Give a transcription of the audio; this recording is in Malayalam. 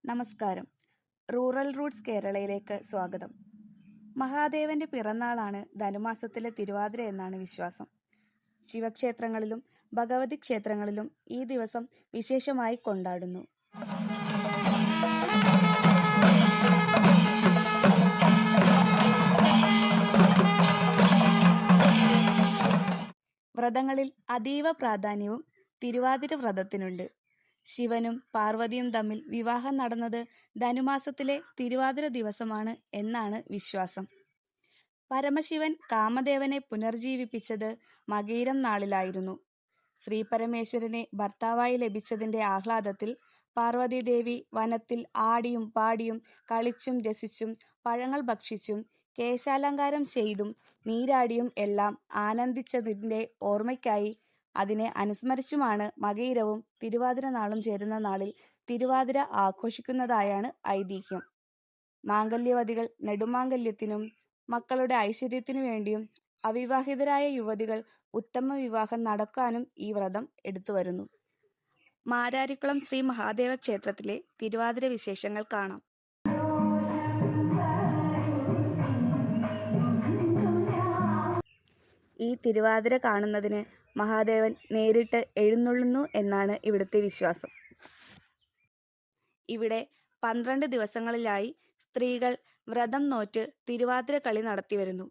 നമസ്കാരം. റൂറൽ റൂട്ട്സ് കേരളയിലേക്ക് സ്വാഗതം. മഹാദേവന്റെ പിറന്നാളാണ് ധനുമാസത്തിലെ തിരുവാതിര എന്നാണ് വിശ്വാസം. ശിവക്ഷേത്രങ്ങളിലും ഭഗവതി ക്ഷേത്രങ്ങളിലും ഈ ദിവസം വിശേഷമായി കൊണ്ടാടുന്നു. വ്രതങ്ങളിൽ അതീവ പ്രാധാന്യവും തിരുവാതിര വ്രതത്തിനുണ്ട്. ശിവനും പാർവതിയും തമ്മിൽ വിവാഹം നടന്നത് ധനുമാസത്തിലെ തിരുവാതിര ദിവസമാണ് എന്നാണ് വിശ്വാസം. പരമശിവൻ കാമദേവനെ പുനർജീവിപ്പിച്ചത് മകയിരം നാളിലായിരുന്നു. ശ്രീപരമേശ്വരനെ ഭർത്താവായി ലഭിച്ചതിന്റെ ആഹ്ലാദത്തിൽ പാർവതീദേവി വനത്തിൽ ആടിയും പാടിയും കളിച്ചും രസിച്ചും പഴങ്ങൾ ഭക്ഷിച്ചും കേശാലങ്കാരം ചെയ്തും നീരാടിയും എല്ലാം ആനന്ദിച്ചതിന്റെ ഓർമ്മയ്ക്കായി അതിനെ അനുസ്മരിച്ചുമാണ് മകയിരവും തിരുവാതിര നാളും ചേരുന്ന നാളിൽ തിരുവാതിര ആഘോഷിക്കുന്നതായാണ് ഐതിഹ്യം. മാംഗല്യവതികൾ നെടുമാംഗല്യത്തിനും മക്കളുടെ ഐശ്വര്യത്തിനു വേണ്ടിയും അവിവാഹിതരായ യുവതികൾ ഉത്തമ വിവാഹം നടക്കാനും ഈ വ്രതം എടുത്തുവരുന്നു. മാരാരിക്കുളം ശ്രീ മഹാദേവ ക്ഷേത്രത്തിലെ തിരുവാതിര വിശേഷങ്ങൾ കാണാം. ഈ തിരുവാതിര കാണുന്നതിന് മഹാദേവൻ നേരിട്ട് എഴുന്നള്ളുന്നു എന്നാണ് ഇവിടുത്തെ വിശ്വാസം. ഇവിടെ 12 ദിവസങ്ങളിലായി സ്ത്രീകൾ വ്രതം നോറ്റ് തിരുവാതിര കളി നടത്തിവരുന്നു.